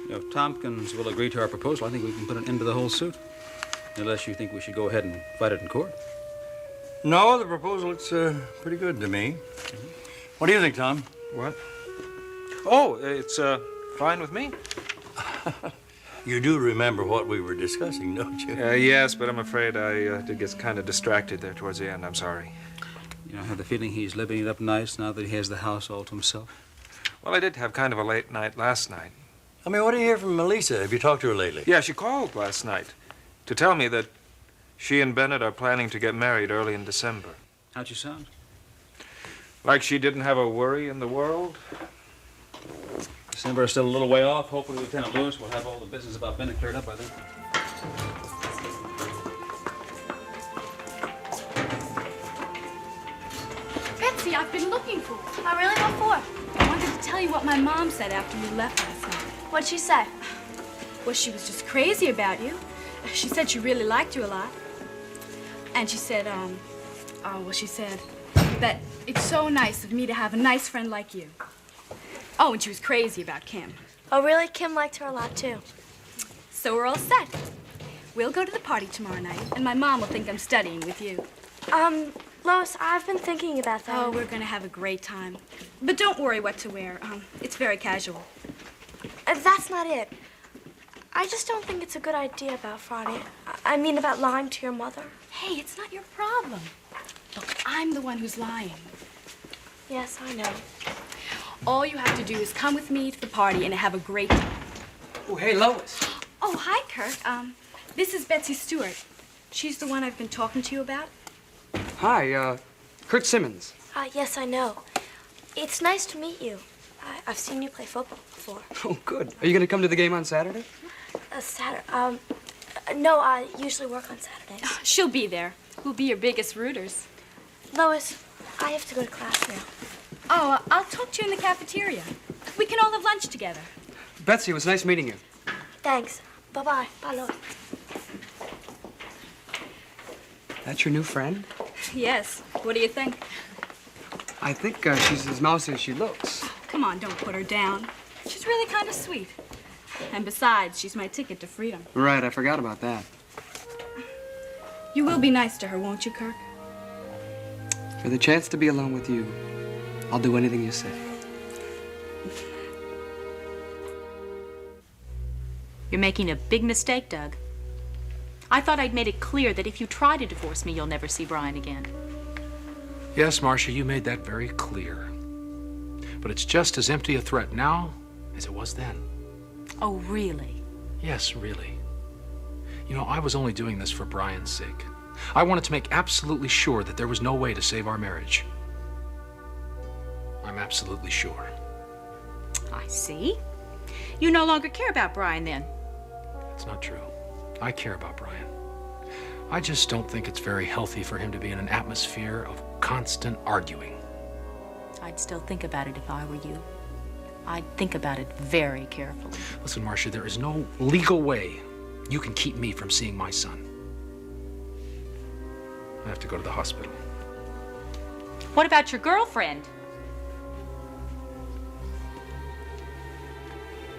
If Tompkins will agree to our proposal, I think we can put an end to the whole suit. Unless you think we should go ahead and fight it in court. No, the proposal looks pretty good to me. What do you think, Tom? What? Oh, it's fine with me. You do remember what we were discussing, don't you? Yes, but I'm afraid I did get kind of distracted there towards the end. I'm sorry. You know, I have the feeling he's living it up nice now that he has the house all to himself. Well, I did have kind of a late night last night. I mean, what do you hear from Melissa? Have you talked to her lately? Yeah, she called last night to tell me that she and Bennett are planning to get married early in December. How'd she sound? Like she didn't have a worry in the world. December is still a little way off. Hopefully Lieutenant Lewis will have all the business about Bennett cleared up by then. Betsy, I've been looking for you. Oh, really? What for? I wanted to tell you what my mom said after you left last night. What'd she say? Well, she was just crazy about you. She said she really liked you a lot. And she said, she said that it's so nice of me to have a nice friend like you. Oh, and she was crazy about Kim. Oh, really? Kim liked her a lot, too. So we're all set. We'll go to the party tomorrow night, and my mom will think I'm studying with you. Lois, I've been thinking about that. Oh, we're gonna have a great time. But don't worry what to wear. It's very casual. That's not it. I just don't think it's a good idea about Friday. I mean, about lying to your mother. Hey, it's not your problem. Look, I'm the one who's lying. Yes, I know. All you have to do is come with me to the party and have a great time. Oh, hey, Lois. Oh, hi, Kirk. This is Betsy Stewart. She's the one I've been talking to you about. Hi, Kurt Simmons. Yes, I know. It's nice to meet you. I've seen you play football before. Oh, good. Are you going to come to the game on Saturday? Saturday, no, I usually work on Saturdays. She'll be there. We'll be your biggest rooters. Lois, I have to go to class now. Oh, I'll talk to you in the cafeteria. We can all have lunch together. Betsy, it was nice meeting you. Thanks. Bye-bye. Bye, Lois. That's your new friend? Yes. What do you think? I think she's as mousy as she looks. Come on, don't put her down. She's really kind of sweet. And besides, she's my ticket to freedom. Right, I forgot about that. You will be nice to her, won't you, Kirk? For the chance to be alone with you, I'll do anything you say. You're making a big mistake, Doug. I thought I'd made it clear that if you try to divorce me, you'll never see Brian again. Yes, Marcia, you made that very clear. But it's just as empty a threat now as it was then. Oh, really? Yes, really. You know, I was only doing this for Brian's sake. I wanted to make absolutely sure that there was no way to save our marriage. I'm absolutely sure. I see. You no longer care about Brian, then. That's not true. I care about Brian. I just don't think it's very healthy for him to be in an atmosphere of constant arguing. I'd still think about it if I were you. I'd think about it very carefully. Listen, Marcia, there is no legal way you can keep me from seeing my son. I have to go to the hospital. What about your girlfriend?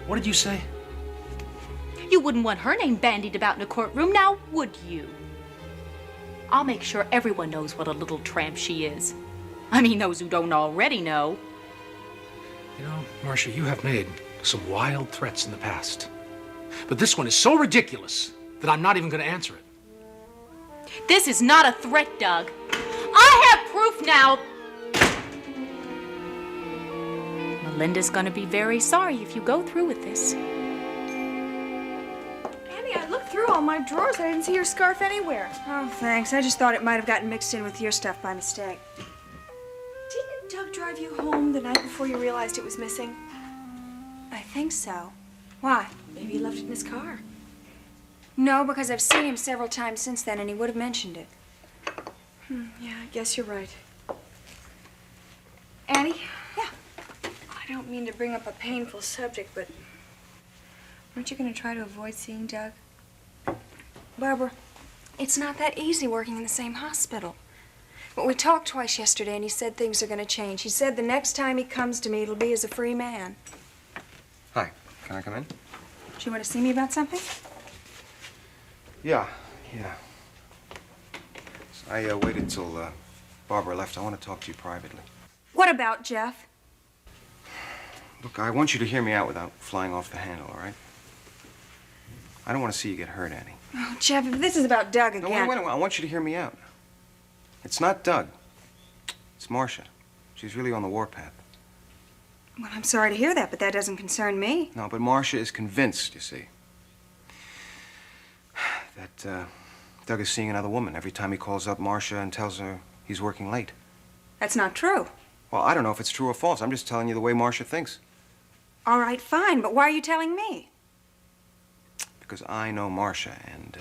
What did you say? You wouldn't want her name bandied about in a courtroom, now would you? I'll make sure everyone knows what a little tramp she is. I mean, those who don't already know. You know, Marcia, you have made some wild threats in the past. But this one is so ridiculous that I'm not even going to answer it. This is not a threat, Doug. I have proof now. Melinda's going to be very sorry if you go through with this. Annie, I looked through all my drawers. I didn't see your scarf anywhere. Oh, thanks. I just thought it might have gotten mixed in with your stuff by mistake. Didn't Doug drive you home the night before you realized it was missing? I think so. Why? Maybe he left it in his car. No, because I've seen him several times since then, and he would have mentioned it. Yeah, I guess you're right. Annie? Yeah. I don't mean to bring up a painful subject, but aren't you going to try to avoid seeing Doug? Barbara, it's not that easy working in the same hospital. But we talked twice yesterday, and he said things are going to change. He said the next time he comes to me, it'll be as a free man. Hi, can I come in? Do you want to see me about something? Yeah. I waited till Barbara left. I want to talk to you privately. What about Jeff? Look, I want you to hear me out without flying off the handle, all right? I don't want to see you get hurt, Annie. Oh, Jeff, if this is about Doug again. No, wait. I want you to hear me out. It's not Doug. It's Marcia. She's really on the warpath. Well, I'm sorry to hear that, but that doesn't concern me. No, but Marcia is convinced, you see, that Doug is seeing another woman every time he calls up Marcia and tells her he's working late. That's not true. Well, I don't know if it's true or false. I'm just telling you the way Marcia thinks. All right, fine, but why are you telling me? Because I know Marcia, and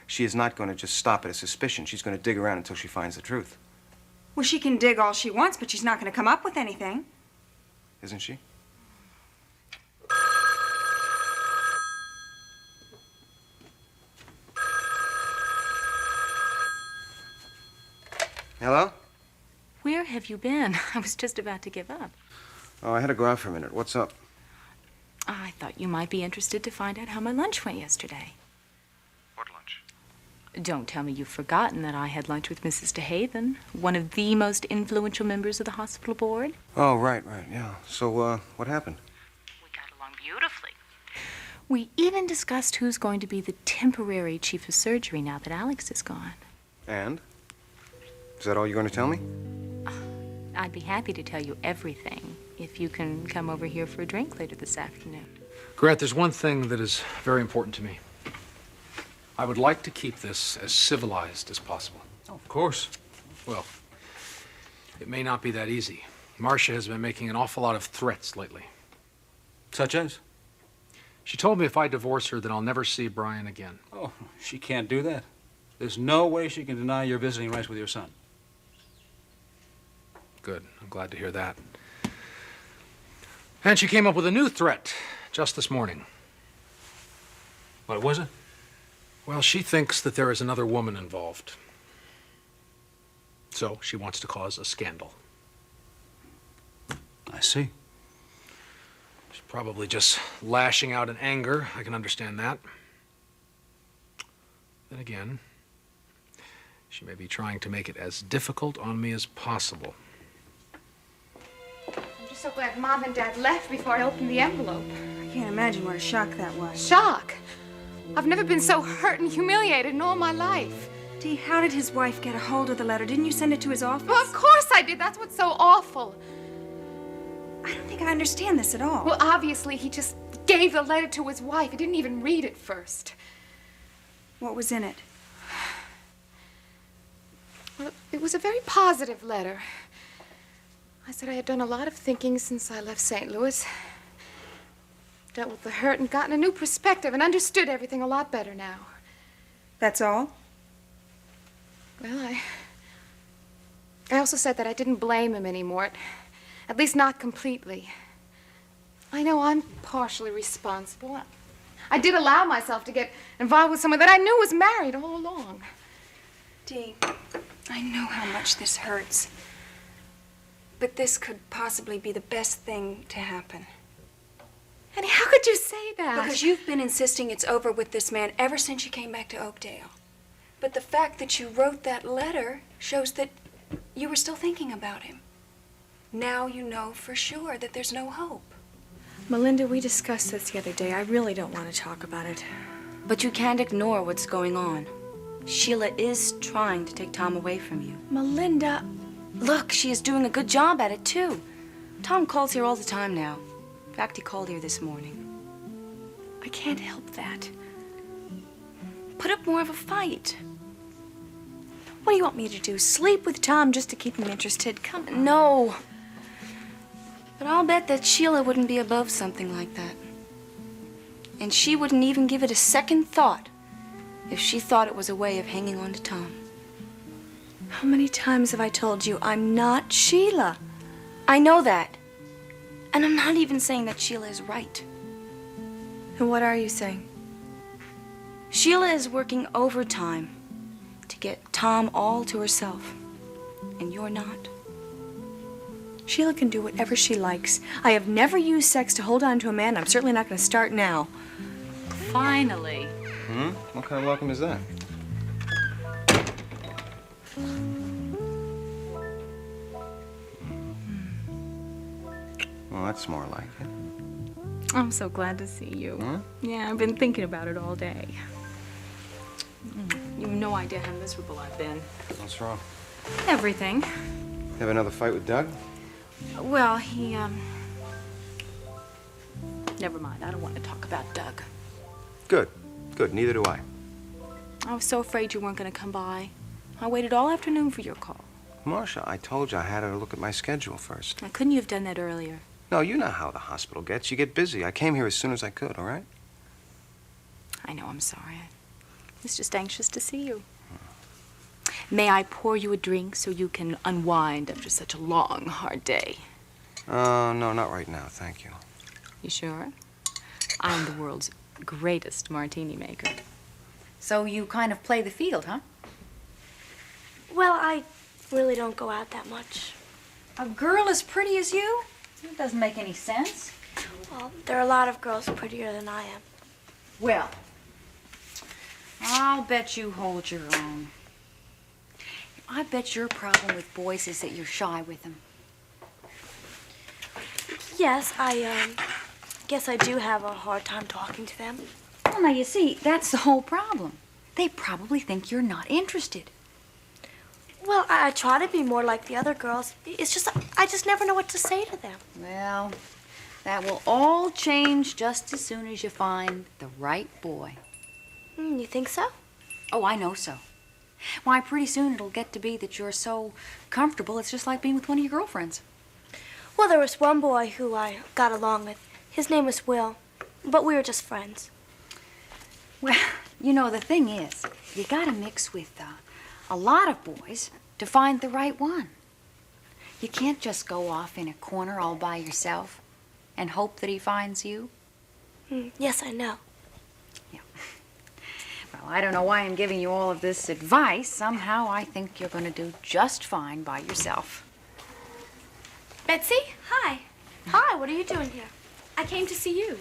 she is not going to just stop at a suspicion. She's going to dig around until she finds the truth. Well, she can dig all she wants, but she's not going to come up with anything. Isn't she? Hello? Where have you been? I was just about to give up. Oh, I had to go out for a minute. What's up? I thought you might be interested to find out how my lunch went yesterday. What lunch? Don't tell me you've forgotten that I had lunch with Mrs. DeHaven, one of the most influential members of the hospital board. Oh, right, yeah. So, what happened? We got along beautifully. We even discussed who's going to be the temporary chief of surgery now that Alex is gone. And? Is that all you're going to tell me? I'd be happy to tell you everything if you can come over here for a drink later this afternoon. Grant, there's one thing that is very important to me. I would like to keep this as civilized as possible. Oh, of course. Well, it may not be that easy. Marcia has been making an awful lot of threats lately. Such as? She told me if I divorce her, then I'll never see Brian again. Oh, she can't do that. There's no way she can deny your visiting rights with your son. Good. I'm glad to hear that. And she came up with a new threat just this morning. What was it? Well, she thinks that there is another woman involved. So she wants to cause a scandal. I see. She's probably just lashing out in anger. I can understand that. Then again, she may be trying to make it as difficult on me as possible. I'm just so glad Mom and Dad left before I opened the envelope. I can't imagine what a shock that was. Shock? I've never been so hurt and humiliated in all my life. Dee, how did his wife get a hold of the letter? Didn't you send it to his office? Well, of course I did. That's what's so awful. I don't think I understand this at all. Well, obviously, he just gave the letter to his wife. He didn't even read it first. What was in it? Well, it was a very positive letter. I said I had done a lot of thinking since I left St. Louis. Dealt with the hurt and gotten a new perspective and understood everything a lot better now. That's all? Well, I also said that I didn't blame him anymore. At least not completely. I know I'm partially responsible. I did allow myself to get involved with someone that I knew was married all along. Dee, I know how much this hurts. But this could possibly be the best thing to happen. Annie, how could you say that? Because you've been insisting it's over with this man ever since you came back to Oakdale. But the fact that you wrote that letter shows that you were still thinking about him. Now you know for sure that there's no hope. Melinda, we discussed this the other day. I really don't want to talk about it. But you can't ignore what's going on. Sheila is trying to take Tom away from you. Melinda, look, she is doing a good job at it, too. Tom calls here all the time now. In fact, he called here this morning. I can't help that. Put up more of a fight. What do you want me to do? Sleep with Tom just to keep him interested? Come on. No. But I'll bet that Sheila wouldn't be above something like that. And she wouldn't even give it a second thought if she thought it was a way of hanging on to Tom. How many times have I told you I'm not Sheila? I know that. And I'm not even saying that Sheila is right. And what are you saying? Sheila is working overtime to get Tom all to herself. And you're not. Sheila can do whatever she likes. I have never used sex to hold on to a man. I'm certainly not going to start now. Finally. What kind of welcome is that? Well, that's more like it. I'm so glad to see you. Yeah, I've been thinking about it all day. You have no idea how miserable I've been. What's wrong? Everything. Have another fight with Doug? Well, he, Never mind. I don't want to talk about Doug. Good. Good. Neither do I. I was so afraid you weren't going to come by. I waited all afternoon for your call. Marcia, I told you I had to look at my schedule first. Now, couldn't you have done that earlier? No, you know how the hospital gets. You get busy. I came here as soon as I could, all right? I know, I'm sorry. I was just anxious to see you. May I pour you a drink so you can unwind after such a long, hard day? No, not right now, thank you. You sure? I'm the world's greatest martini maker. So you kind of play the field, huh? Well, I really don't go out that much. A girl as pretty as you? That doesn't make any sense. Well, there are a lot of girls prettier than I am. Well, I'll bet you hold your own. I bet your problem with boys is that you're shy with them. Yes, I guess I do have a hard time talking to them. Well, now, you see, that's the whole problem. They probably think you're not interested. Well, I try to be more like the other girls. It's just, I just never know what to say to them. Well, that will all change just as soon as you find the right boy. You think so? Oh, I know so. Why, pretty soon it'll get to be that you're so comfortable, it's just like being with one of your girlfriends. Well, there was one boy who I got along with. His name was Will, but we were just friends. Well, you know, the thing is, you gotta mix with a lot of boys to find the right one. You can't just go off in a corner all by yourself and hope that he finds you. Yes, I know. Yeah. Well, I don't know why I'm giving you all of this advice. Somehow I think you're going to do just fine by yourself. Betsy? Hi. Hi, what are you doing here? I came to see you.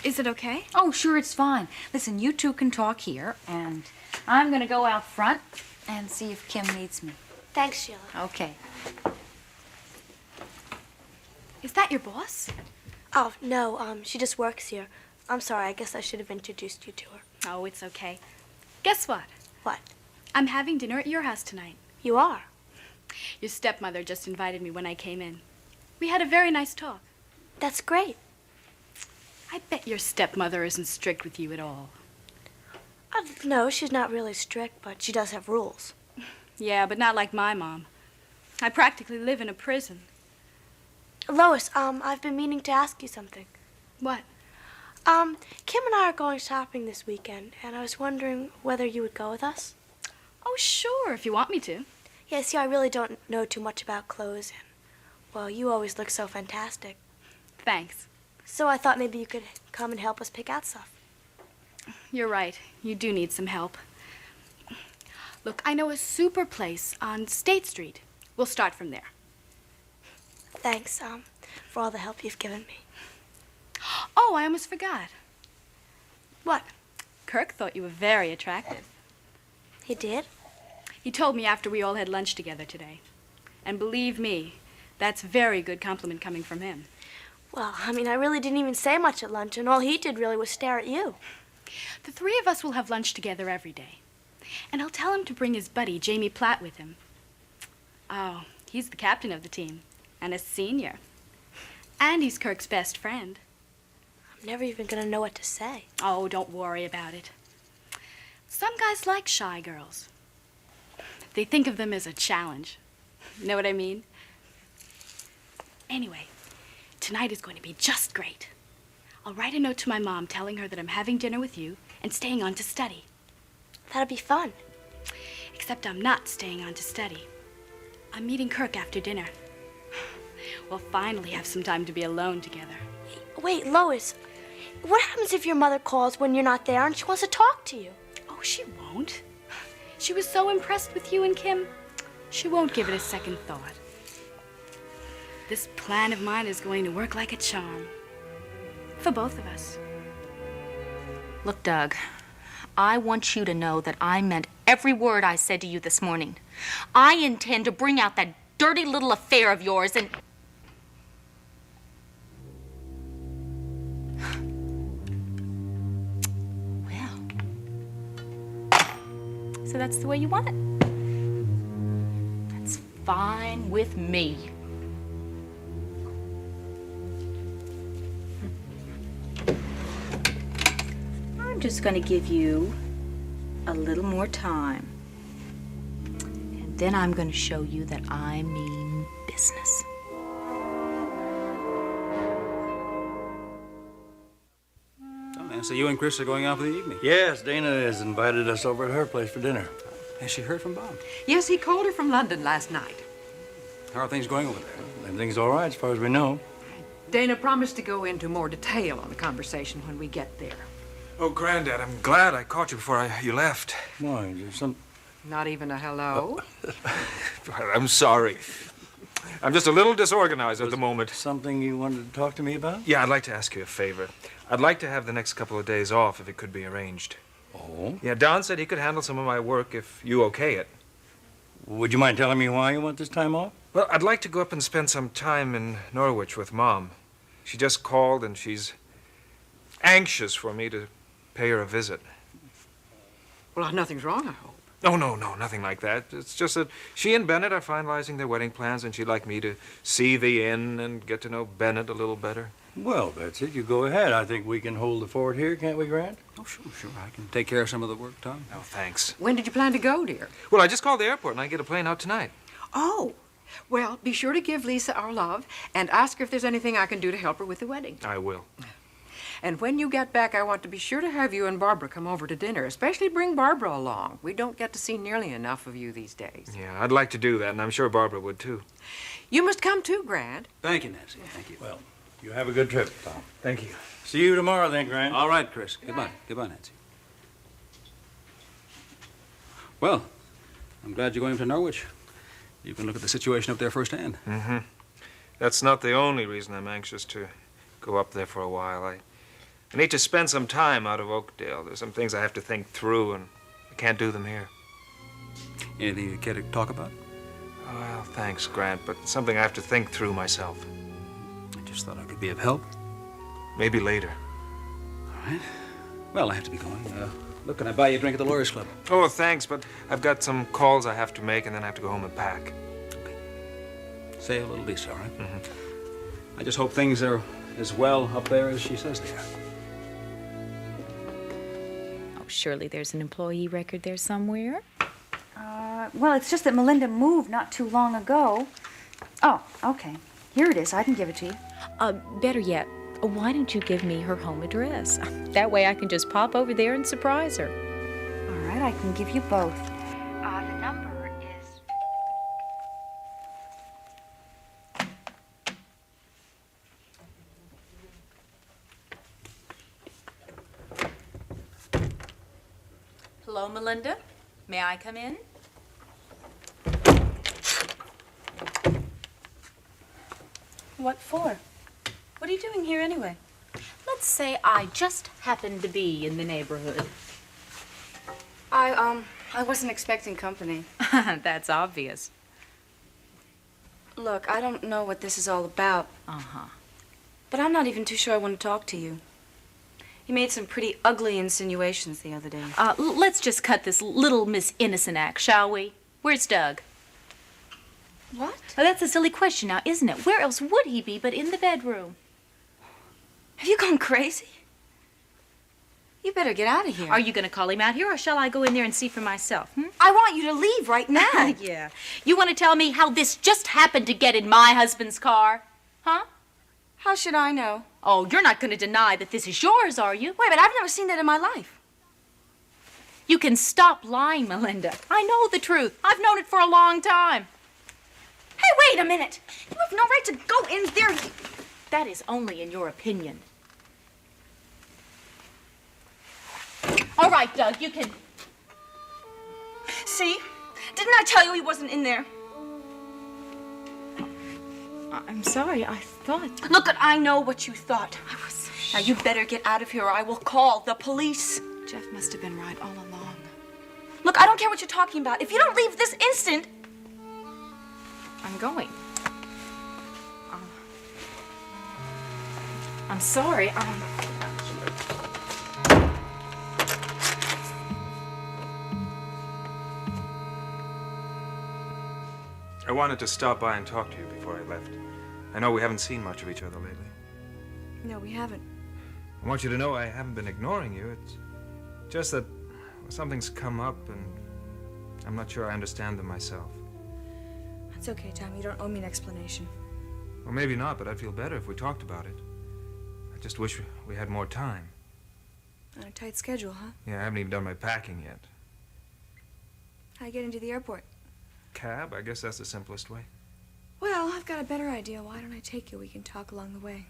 Is it okay? Oh, sure, it's fine. Listen, you two can talk here, and I'm going to go out front and see if Kim needs me. Thanks, Sheila. Okay. Is that your boss? Oh, no, she just works here. I'm sorry, I guess I should have introduced you to her. Oh, it's okay. Guess what? What? I'm having dinner at your house tonight. You are? Your stepmother just invited me when I came in. We had a very nice talk. That's great. I bet your stepmother isn't strict with you at all. No, she's not really strict, but she does have rules. Yeah, but not like my mom. I practically live in a prison. Lois, I've been meaning to ask you something. What? Kim and I are going shopping this weekend, and I was wondering whether you would go with us. Oh, sure, if you want me to. Yeah, see, I really don't know too much about clothes, and, well, you always look so fantastic. Thanks. So I thought maybe you could come and help us pick out stuff. You're right. You do need some help. Look, I know a super place on State Street. We'll start from there. Thanks, for all the help you've given me. Oh, I almost forgot. What? Kirk thought you were very attractive. He did? He told me after we all had lunch together today. And believe me, that's a very good compliment coming from him. Well, I mean, I really didn't even say much at lunch, and all he did really was stare at you. The three of us will have lunch together every day. And I'll tell him to bring his buddy, Jamie Platt, with him. Oh, he's the captain of the team, and a senior. And he's Kirk's best friend. I'm never even gonna know what to say. Oh, don't worry about it. Some guys like shy girls. They think of them as a challenge. Know what I mean? Anyway, tonight is going to be just great. I'll write a note to my mom telling her that I'm having dinner with you and staying on to study. That'll be fun. Except I'm not staying on to study. I'm meeting Kirk after dinner. We'll finally have some time to be alone together. Wait, Lois, what happens if your mother calls when you're not there and she wants to talk to you? Oh, she won't. She was so impressed with you and Kim, she won't give it a second thought. this plan of mine is going to work like a charm. For both of us. Look, Doug, I want you to know that I meant every word I said to you this morning. I intend to bring out that dirty little affair of yours and... Well, so that's the way you want it. That's fine with me. I'm just going to give you a little more time. And then I'm going to show you that I mean business. Oh, Nancy, you and Chris are going out for the evening. Yes, Dana has invited us over at her place for dinner. Has she heard from Bob? Yes, he called her from London last night. How are things going over there? Everything's all right as far as we know. Dana promised to go into more detail on the conversation when we get there. Oh, Granddad, I'm glad I caught you before you left. Why, there's some... Not even a hello? I'm sorry. I'm just a little disorganized at the moment. Something you wanted to talk to me about? Yeah, I'd like to ask you a favor. I'd like to have the next couple of days off if it could be arranged. Oh? Yeah, Don said he could handle some of my work if you okay it. Would you mind telling me why you want this time off? Well, I'd like to go up and spend some time in Norwich with Mom. She just called and she's anxious for me to pay her a visit. Well, nothing's wrong, I hope. Oh, no, nothing like that. It's just that she and Bennett are finalizing their wedding plans, and she'd like me to see the inn and get to know Bennett a little better. Well, Betsy, you go ahead. I think we can hold the fort here, can't we, Grant? Oh, sure. I can take care of some of the work, Tom. Oh, thanks. When did you plan to go, dear? Well, I just called the airport, and I get a plane out tonight. Oh, well, be sure to give Lisa our love and ask her if there's anything I can do to help her with the wedding. I will. And when you get back, I want to be sure to have you and Barbara come over to dinner. Especially bring Barbara along. We don't get to see nearly enough of you these days. Yeah, I'd like to do that, and I'm sure Barbara would, too. You must come too, Grant. Thank you, Nancy. Thank you. Well, you have a good trip, Tom. Thank you. See you tomorrow, then, Grant. All right, Chris. Goodbye. Goodbye, Nancy. Well, I'm glad you're going up to Norwich. You can look at the situation up there firsthand. Mm-hmm. That's not the only reason I'm anxious to go up there for a while. I need to spend some time out of Oakdale. There's some things I have to think through, and I can't do them here. Anything you care to talk about? Well, thanks, Grant, but something I have to think through myself. I just thought I could be of help. Maybe later. All right. Well, I have to be going. Look, can I buy you a drink at the Lawyers Club? Oh, thanks, but I've got some calls I have to make, and then I have to go home and pack. Okay. Say a little Lisa, all right? Mm-hmm. I just hope things are as well up there as she says they are. Oh, surely there's an employee record there somewhere. Well, it's just that Melinda moved not too long ago. Oh, okay. Here it is. I can give it to you. Better yet, why don't you give me her home address? That way I can just pop over there and surprise her. All right, I can give you both. The number is... Hello, Melinda. May I come in? What for? What are you doing here anyway? Let's say I just happened to be in the neighborhood. I wasn't expecting company. That's obvious. Look, I don't know what this is all about. Uh-huh. But I'm not even too sure I want to talk to you. You made some pretty ugly insinuations the other day. Let's just cut this little Miss Innocent act, shall we? Where's Doug? What? Oh, that's a silly question now, isn't it? Where else would he be but in the bedroom? Have you gone crazy? You better get out of here. Are you going to call him out here, or shall I go in there and see for myself? I want you to leave right now. Yeah. You want to tell me how this just happened to get in my husband's car? Huh? How should I know? Oh, you're not going to deny that this is yours, are you? Wait, but I've never seen that in my life. You can stop lying, Melinda. I know the truth. I've known it for a long time. Hey, wait a minute. You have no right to go in there. That is only in your opinion. All right, Doug, you can... See? Didn't I tell you he wasn't in there? I'm sorry, I thought... Look, I know what you thought. Now you better get out of here or I will call the police. Jeff must have been right all along. Look, I don't care what you're talking about. If you don't leave this instant... I'm going. I'm sorry, I wanted to stop by and talk to you before I left. I know we haven't seen much of each other lately. No, we haven't. I want you to know I haven't been ignoring you. It's just that something's come up and I'm not sure I understand them myself. It's okay, Tom. You don't owe me an explanation. Well, maybe not, but I'd feel better if we talked about it. I just wish we had more time. On a tight schedule, huh? Yeah, I haven't even done my packing yet. How you get into the airport? Cab? I guess that's the simplest way. Well, I've got a better idea. Why don't I take you? We can talk along the way.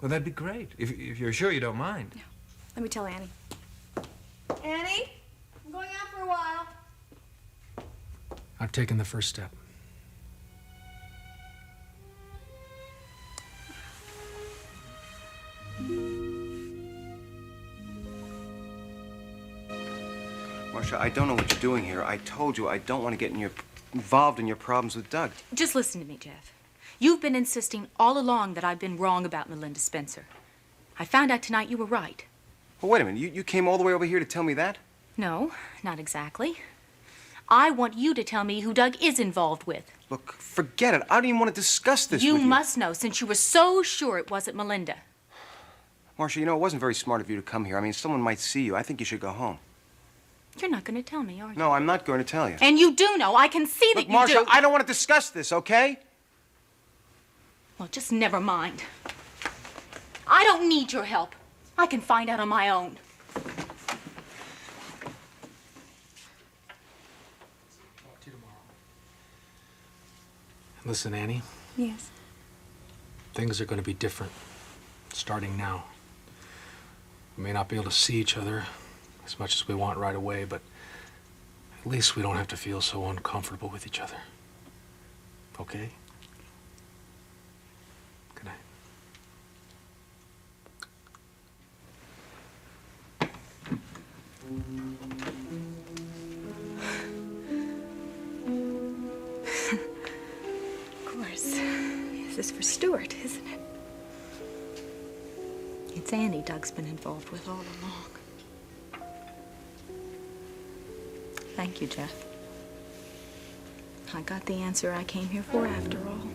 Well, that'd be great. If you're sure you don't mind. Yeah. Let me tell Annie. Annie, I'm going out for a while. I've taken the first step. Marsha, I don't know what you're doing here. I told you I don't want to get involved in your problems with Doug. Just listen to me, Jeff. You've been insisting all along that I've been wrong about Melinda Spencer. I found out tonight you were right. Well, wait a minute. You came all the way over here to tell me that? No, not exactly. I want you to tell me who Doug is involved with. Look, forget it. I don't even want to discuss this with you. You must know, since you were so sure it wasn't Melinda. Marsha, you know, it wasn't very smart of you to come here. I mean, someone might see you. I think you should go home. You're not going to tell me, are you? No, I'm not going to tell you. And you do know. I can see that Look, Marsha, you do. I don't want to discuss this, okay? Well, just never mind. I don't need your help. I can find out on my own. Listen, Annie. Yes. Things are going to be different starting now. We may not be able to see each other as much as we want right away, but at least we don't have to feel so uncomfortable with each other. Okay? Good night. Of course. This is for Stuart, isn't it? It's Annie Doug's been involved with all along. Thank you, Jeff. I got the answer I came here for after all.